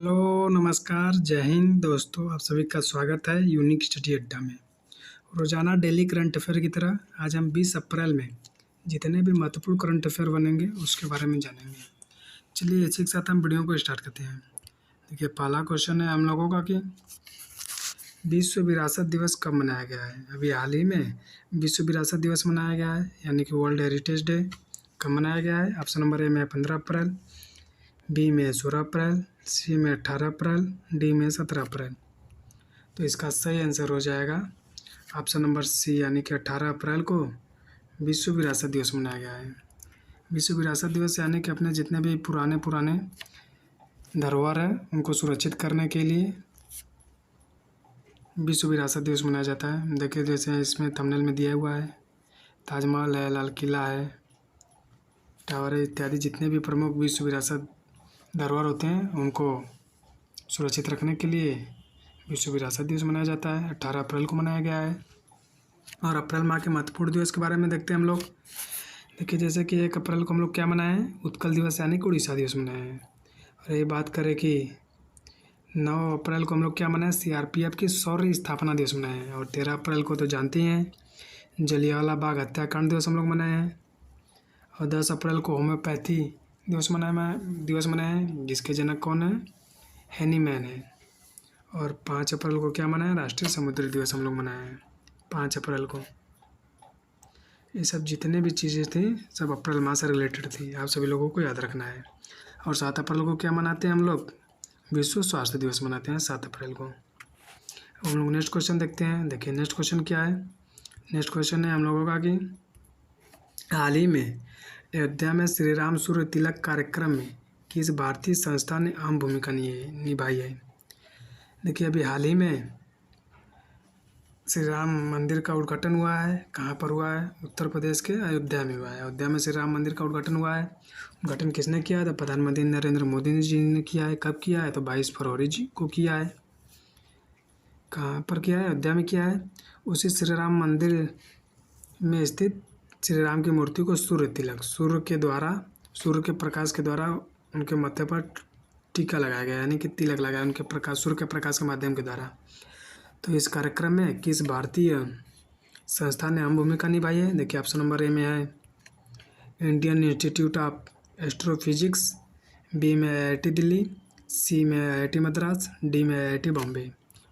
Hello, नमस्कार, जय हिंद दोस्तों। आप सभी का स्वागत है यूनिक स्टडी अड्डा में। रोजाना डेली करंट अफेयर की तरह आज हम 20 अप्रैल में जितने भी महत्वपूर्ण करंट अफेयर बनेंगे उसके बारे में जानेंगे। चलिए इसी के साथ हम वीडियो को स्टार्ट करते हैं। देखिए, पहला क्वेश्चन है हम लोगों का कि विश्व विरासत दिवस कब मनाया गया है। अभी हाल ही में विश्व विरासत दिवस मनाया गया है, यानी कि वर्ल्ड हेरिटेज डे कब मनाया गया है। ऑप्शन नंबर ए में 15 अप्रैल, बी में 16 अप्रैल, सी में 18 अप्रैल, डी में 17 अप्रैल। तो इसका सही आंसर हो जाएगा ऑप्शन नंबर सी, यानी कि 18 अप्रैल को विश्व विरासत दिवस मनाया गया है। विश्व विरासत दिवस यानी कि अपने जितने भी पुराने धरोहर है उनको सुरक्षित करने के लिए विश्व विरासत दिवस मनाया जाता है। देखिए, जैसे इसमें थंबनेल में दिया हुआ है, ताजमहल है, लाल किला है, टावर है, इत्यादि जितने भी प्रमुख विश्व विरासत धरोहर होते हैं उनको सुरक्षित रखने के लिए विश्व विरासत दिवस मनाया जाता है। 18 अप्रैल को मनाया गया है। और अप्रैल माह के महत्वपूर्ण दिवस के बारे में देखते हैं हम लोग। देखिए, जैसे कि 1 अप्रैल को हम लोग क्या मनाए हैं, उत्कल दिवस यानी कि उड़ीसा दिवस मनाए हैं। और ये बात करें कि 9 अप्रैल को हम लोग क्या मनाए, CRPF की शौर्य स्थापना दिवस मनाए हैं। और 13 अप्रैल को तो जानते ही हैं, जलियांवाला बाग हत्याकांड दिवस हम लोग मनाए हैं। और 10 अप्रैल को होम्योपैथी दिवस मनाए हैं, जिसके जनक कौन है, हैनीमैन है। और 5 अप्रैल को क्या मनाया, राष्ट्रीय समुद्री दिवस हम लोग मनाए हैं 5 अप्रैल को। ये सब जितने भी चीज़ें थी सब अप्रैल माह से रिलेटेड थी, आप सभी लोगों को याद रखना है। और 7 अप्रैल को क्या मनाते हैं हम लोग, विश्व स्वास्थ्य दिवस मनाते हैं 7 अप्रैल को। अब हम लोग नेक्स्ट क्वेश्चन देखते हैं। देखिए, नेक्स्ट क्वेश्चन क्या है। नेक्स्ट क्वेश्चन है हम लोगों का कि हाल ही में अयोध्या में श्री राम सूर्य तिलक कार्यक्रम में किस भारतीय संस्था ने अहम भूमिका निभाई है। देखिए, अभी हाल ही में श्री राम मंदिर का उद्घाटन हुआ है। कहाँ पर हुआ है, उत्तर प्रदेश के अयोध्या में हुआ है। अयोध्या में श्री राम मंदिर का उद्घाटन हुआ है। उद्घाटन किसने किया है, तो प्रधानमंत्री नरेंद्र मोदी जी ने किया है। कब किया है, तो 22 फरवरी जी को किया है। कहाँ पर किया है, अयोध्या में किया है। उसी श्री राम मंदिर में स्थित श्री राम की मूर्ति को सूर्य तिलक, सूर्य के प्रकाश के द्वारा उनके माथे पर टीका लगाया गया, यानी कि तिलक लगाया उनके प्रकाश, सूर्य के प्रकाश के माध्यम के द्वारा। तो इस कार्यक्रम में किस भारतीय संस्था ने अहम भूमिका निभाई है। देखिए, ऑप्शन नंबर ए में है Indian Institute of Astrophysics, B में IIT दिल्ली, सी में IIT मद्रास, डी में IIT बॉम्बे।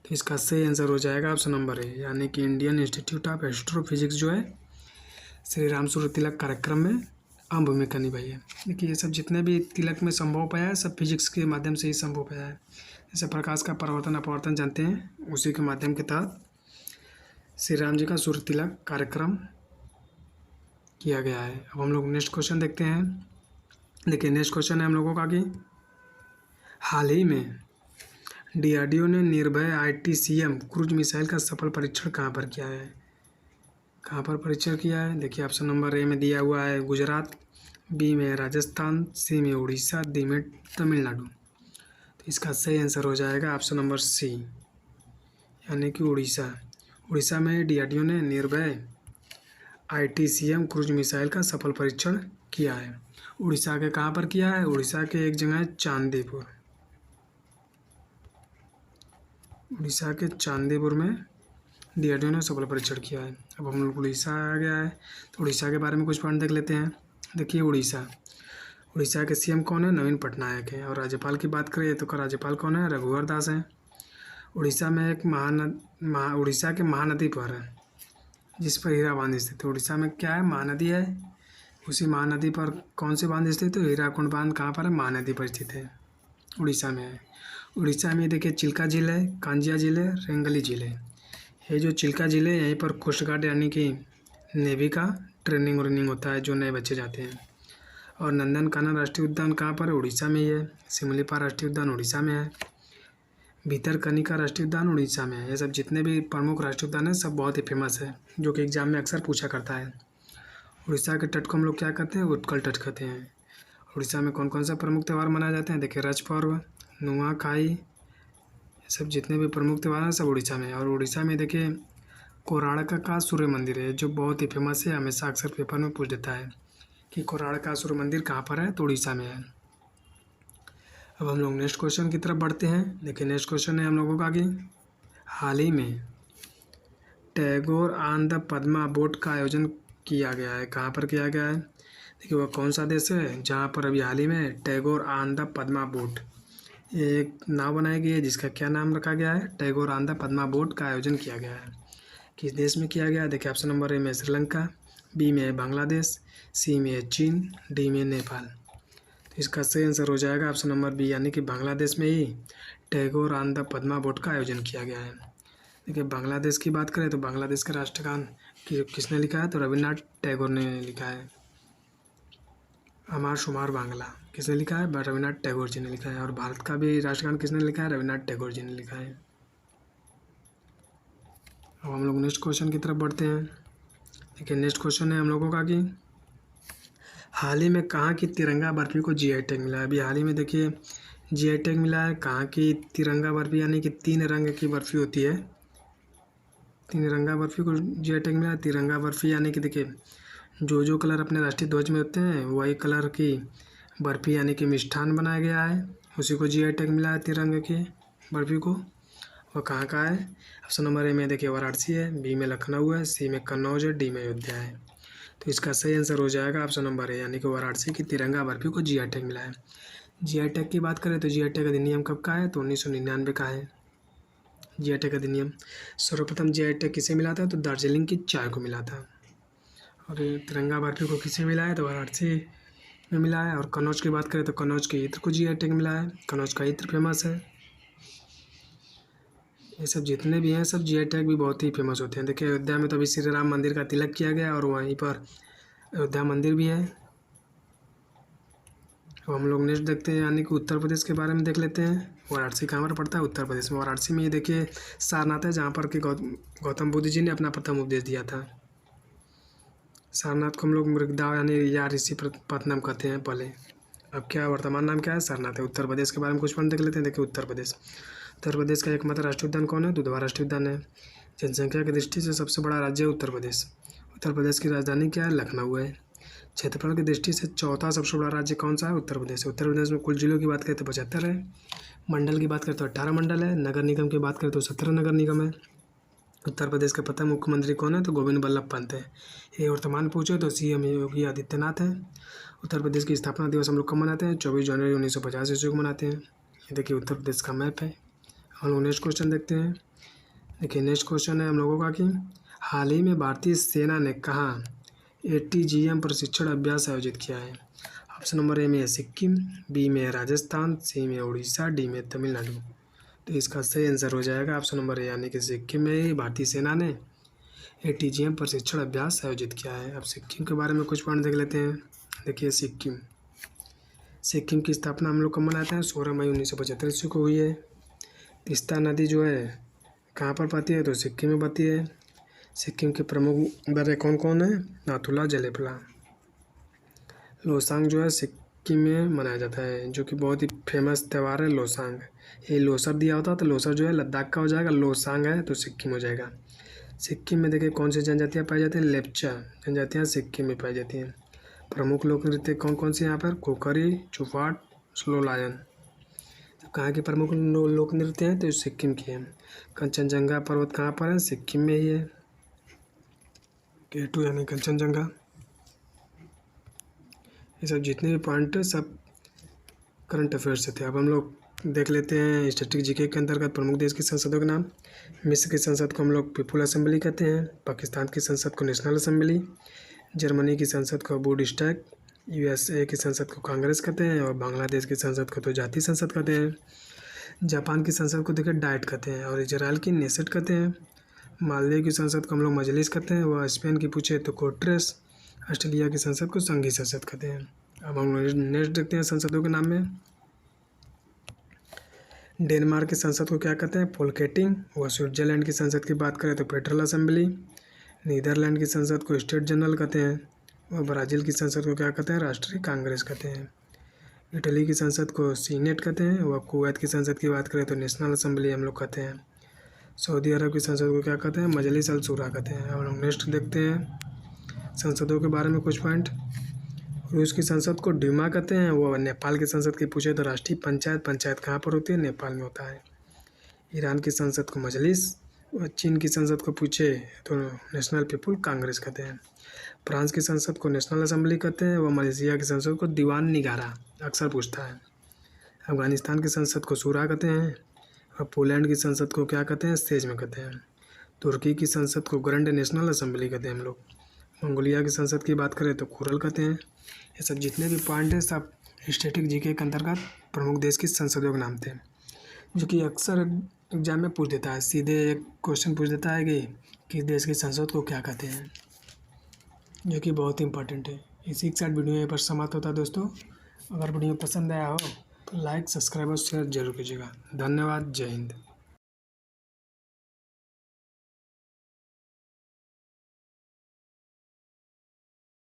तो इसका सही आंसर हो जाएगा ऑप्शन नंबर ए, यानी कि इंडियन इंस्टीट्यूट ऑफ एस्ट्रोफिजिक्स जो है श्री राम सूर्य तिलक कार्यक्रम में अहम भूमिका निभाई है। देखिए, ये सब जितने भी तिलक में संभव हो पाया है सब फिजिक्स के माध्यम से ही संभव हो पाया है। जैसे प्रकाश का परावर्तन अपवर्तन जानते हैं, उसी के माध्यम के तहत श्री राम जी का सूर्य तिलक कार्यक्रम किया गया है। अब हम लोग नेक्स्ट क्वेश्चन देखते हैं। देखिए, नेक्स्ट क्वेश्चन है हम लोगों का कि हाल ही में DRDO ने निर्भय ITCM क्रूज मिसाइल का सफल परीक्षण कहाँ पर किया है। कहाँ पर परीक्षण किया है। देखिए, ऑप्शन नंबर ए में दिया हुआ है गुजरात, बी में राजस्थान, सी में उड़ीसा, डी में तमिलनाडु। तो इसका सही आंसर हो जाएगा ऑप्शन नंबर सी, यानी कि उड़ीसा। उड़ीसा में DRDO ने निर्भय ITCM क्रूज मिसाइल का सफल परीक्षण किया है। उड़ीसा के कहाँ पर किया है, उड़ीसा के एक जगह है चांदीपुर। उड़ीसा के चांदीपुर में DRDO ने सफल परीक्षण किया है। अब हम लोग उड़ीसा आ गया है, तो उड़ीसा के बारे में कुछ पॉइंट देख लेते हैं। देखिए, उड़ीसा के CM कौन है, नवीन पटनायक है। और राज्यपाल की बात करें तो राज्यपाल कौन है, रघुवर दास हैं। उड़ीसा में एक उड़ीसा के महानदी पर है जिस पर हीरा बांध स्थित है। उड़ीसा में क्या है, महानदी है। उसी महानदी पर कौन सी बांध स्थित है, हीराकुंड बांध कहाँ पर है, महानदी पर स्थित है, उड़ीसा में है। उड़ीसा में देखिए चिल्का झील है, कांजिया झील है, रेंगली झील है। ये जो चिल्का झील है यहीं पर कोस्ट गार्ड यानी कि नेवी का ट्रेनिंग होता है जो नए बच्चे जाते हैं। और नंदनकानन राष्ट्रीय उद्यान कहाँ पर है, उड़ीसा में ही है। सिमलीपाल राष्ट्रीय उद्यान उड़ीसा में है। भितरकनिका राष्ट्रीय उद्यान उड़ीसा में है। ये सब जितने भी प्रमुख राष्ट्रीय उद्यान हैं सब बहुत ही फेमस है, जो कि एग्जाम में अक्सर पूछा करता है। उड़ीसा के तट को हम लोग क्या कहते हैं, उत्कल तट कहते हैं। उड़ीसा में कौन कौन सा प्रमुख त्यौहार मनाए जाते हैं। देखिए, रज पर्व, नुआखाई, ये सब जितने भी प्रमुख त्यौहार हैं सब उड़ीसा में है। और उड़ीसा में देखिए कोणार्क का सूर्य मंदिर है जो बहुत ही फेमस है, हमेशा अक्सर पेपर में पूछ देता है कि कोणार्क का सूर्य मंदिर कहाँ पर है, तो उड़ीसा में है। अब हम लोग नेक्स्ट क्वेश्चन की तरफ बढ़ते हैं। देखिए नेक्स्ट क्वेश्चन है हम लोगों का कि हाल ही में Tagore on the Padma boat का आयोजन किया गया है, कहाँ पर किया गया है? देखिए वह कौन सा देश है जहाँ पर अभी हाल ही में Tagore on the Padma boat, ये एक नाव बनाई गई है जिसका क्या नाम रखा गया है? Tagore on the Padma boat का आयोजन किया गया है। किस देश में किया गया है? देखिए ऑप्शन नंबर ए में श्रीलंका, बी में है बांग्लादेश, सी में है चीन, डी में नेपाल। तो इसका सही आंसर हो जाएगा ऑप्शन नंबर बी, यानी कि बांग्लादेश में ही Tagore on the Padma boat का आयोजन किया गया है। देखिए बांग्लादेश की बात करें तो बांग्लादेश का राष्ट्रगान किसने लिखा है? तो रविन्द्रनाथ टैगोर ने लिखा है। अमार शुमार बांग्ला किसने लिखा है? रविन्द्रनाथ टैगोर जी ने लिखा है। और भारत का भी राष्ट्रगान किसने लिखा है? रविन्द्रनाथ टैगोर जी ने लिखा है। अब हम लोग नेक्स्ट क्वेश्चन की तरफ बढ़ते हैं। देखिए नेक्स्ट क्वेश्चन है हम लोगों का कि हाल ही में कहाँ की तिरंगा बर्फी को जीआई टैग मिला है? अभी हाल ही में देखिए जीआई टैग मिला है कहाँ की तिरंगा बर्फी, यानी कि 3 रंग की बर्फी होती है, 3 रंगा बर्फी को जीआई टैग मिला है। तिरंगा बर्फी यानी कि देखिए जो कलर अपने राष्ट्रीय ध्वज में होते हैं वही कलर की बर्फी यानी कि मिष्ठान बनाया गया है, उसी को जीआई टैग मिला है तिरंगे की बर्फी को। वह कहाँ का है? ऑप्शन नंबर ए में देखिए वाराणसी है, बी में लखनऊ है, सी में कन्नौज है, डी में अयोध्या है। तो इसका सही आंसर हो जाएगा ऑप्शन नंबर ए, यानी कि वाराणसी की तिरंगा बर्फी को जीआई टैग मिला है। जीआई टैग की बात करें तो जीआई टैग अधिनियम कब का है? तो 1999 का है जीआई टैग अधिनियम। सर्वप्रथम जीआई टैग किसे मिला था? तो दार्जिलिंग की चाय को मिला था। और ये तिरंगा बर्फी को किसे मिला है? तो वाराणसी में मिला है। और कन्नौज की बात करें तो कन्नौज के इत्र को जीआई टैग मिला है, कन्नौज का इत्र फेमस है। ये सब जितने भी हैं सब जीआई टैग भी बहुत ही फेमस होते हैं। देखिए अयोध्या में तो अभी श्री राम मंदिर का तिलक किया गया और वहीं पर अयोध्या मंदिर भी है। अब हम लोग नेक्स्ट देखते हैं, यानी कि उत्तर प्रदेश के बारे में देख लेते हैं। वाराणसी कहाँ पर पड़ता है? उत्तर प्रदेश में। वाराणसी में ये देखिए सारनाथ है जहाँ पर कि गौतम बुद्ध जी ने अपना प्रथम उपदेश दिया था। सारनाथ को हम लोग मृगदा यानी या ऋषि पत्तनम कहते हैं पहले, अब क्या वर्तमान नाम क्या है? सारनाथ है। उत्तर प्रदेश के बारे में कुछ पॉइंट देख लेते हैं। देखिए उत्तर प्रदेश का एकमात्र राष्ट्रीय उद्यान कौन है? दुधवा राष्ट्रीय उद्यान है। जनसंख्या की दृष्टि से सबसे बड़ा राज्य है उत्तर प्रदेश। उत्तर प्रदेश की राजधानी क्या है? लखनऊ है। क्षेत्रफल की दृष्टि से चौथा सबसे बड़ा राज्य कौन सा है? उत्तर प्रदेश है। उत्तर प्रदेश में कुल जिलों की बात करें तो 75 है, मंडल की बात करें तो 18 मंडल है, नगर निगम की बात करें तो 17 नगर निगम है। उत्तर प्रदेश के प्रथम मुख्यमंत्री कौन है? तो गोविंद बल्लभ पंत है। ये वर्तमान पूछे तो सीएम योगी आदित्यनाथ है। उत्तर प्रदेश की स्थापना दिवस हम लोग कब मनाते हैं? 24 जनवरी 1950 ईस्वी को मनाते हैं। ये देखिए उत्तर प्रदेश का मैप है। हम लोग नेक्स्ट क्वेश्चन देखते हैं। देखिए नेक्स्ट क्वेश्चन है हम लोगों का कि हाल ही में भारतीय सेना ने कहाँ ATGM प्रशिक्षण अभ्यास आयोजित किया है? ऑप्शन नंबर ए में है सिक्किम, बी में है राजस्थान, सी में उड़ीसा, डी में तमिलनाडु। तो इसका सही आंसर हो जाएगा ऑप्शन नंबर ए, यानी कि सिक्किम में ही भारतीय सेना ने ATGM प्रशिक्षण अभ्यास आयोजित किया है। अब सिक्किम के बारे में कुछ पॉइंट देख लेते हैं। देखिए सिक्किम की स्थापना हम लोग कब मनाते हैं? 16 मई 1975 ईस्वी को हुई है। तीस्ता नदी जो है कहाँ पर बहती है? तो सिक्किम में बहती है। सिक्किम के प्रमुख दर्रे कौन कौन है? नाथुला, जलेपला। लोसांग जो है सिक्किम में मनाया जाता है, जो कि बहुत ही फेमस त्यौहार है लोसांग। ये लोसर दिया होता तो लोसर जो है लद्दाख का हो जाएगा, लोसांग है तो सिक्किम हो जाएगा। सिक्किम में देखिए कौन सी जनजातियाँ पाई जाती हैं? लेप्चा जनजातियाँ सिक्किम में पाई जाती हैं। प्रमुख लोक नृत्य कौन कौन से यहाँ पर? कोकरी, चुफाट, स्लो लायन। तो कहाँ के प्रमुख लोक नृत्य हैं? तो सिक्किम की है। कंचनजंगा पर्वत कहाँ पर है? सिक्किम में ही है, K2 यानी कंचनजंगा। ये सब जितने भी पॉइंट है सब करंट अफेयर्स से थे। अब हम लोग देख लेते हैं स्टैटिक जीके के अंतर्गत प्रमुख देश की संसदों के नाम। मिस्र की संसद को हम लोग पीपुल असेंबली कहते हैं, पाकिस्तान की संसद को नेशनल असेंबली, जर्मनी की संसद को बुंडस्टैग, USA की संसद को कांग्रेस कहते हैं और बांग्लादेश की संसद को तो जातीय संसद कहते हैं। जापान की संसद को देखिए डाइट कहते हैं और इजराइल की नेसेट कहते हैं। मालदीव की संसद को हम लोग मजलिस कहते हैं, वह स्पेन की पूछे तो कोट्रेस। ऑस्ट्रेलिया की संसद को संघीय संसद कहते हैं। अब हम नेक्स्ट देखते हैं संसदों के नाम में। डेनमार्क की संसद को क्या कहते हैं? फोल्केटिंग। वह स्विट्जरलैंड की संसद की बात करें तो फेडरल असेंबली। नीदरलैंड की संसद को स्टेट जनरल कहते हैं। वह ब्राज़ील की संसद को क्या कहते हैं? राष्ट्रीय कांग्रेस कहते हैं। इटली की संसद को सीनेट कहते हैं। वह कुवैत की संसद की बात करें तो नेशनल असेंबली हम लोग कहते हैं। सऊदी अरब की संसद को क्या कहते हैं? मजलिस अल शूरा कहते हैं। अब हम लोग नेक्स्ट देखते हैं संसदों के बारे में कुछ पॉइंट। रूस की संसद को ड्यूमा कहते हैं। वो नेपाल की संसद की पूछे तो राष्ट्रीय पंचायत, पंचायत कहाँ पर होती है? नेपाल में होता है। ईरान की संसद को मजलिस, चीन की संसद को पूछे तो नेशनल पीपुल कांग्रेस कहते हैं। फ्रांस की संसद को नेशनल असेंबली कहते हैं। व मलेशिया की संसद को दीवान निगारा अक्सर पूछता है। अफगानिस्तान की संसद को शूरा कहते हैं। और पोलैंड की संसद को क्या कहते हैं? सेजम कहते हैं। तुर्की की संसद को ग्रैंड नेशनल असेंबली कहते हैं हम लोग। मंगोलिया की संसद की बात करें तो खुरल कहते हैं। ये सब जितने भी पॉइंट हैं सब स्टैटिक जीके के अंतर्गत प्रमुख देश की संसदों के नाम थे, जो कि अक्सर एग्जाम में पूछ देता है। सीधे एक क्वेश्चन पूछ देता है कि किस देश की संसद को क्या कहते हैं, जो कि बहुत इंपॉर्टेंट है। इसी के साथ वीडियो यहाँ पर समाप्त होता है दोस्तों। अगर वीडियो पसंद आया हो तो लाइक, सब्सक्राइब और शेयर जरूर कीजिएगा। धन्यवाद। जय हिंद।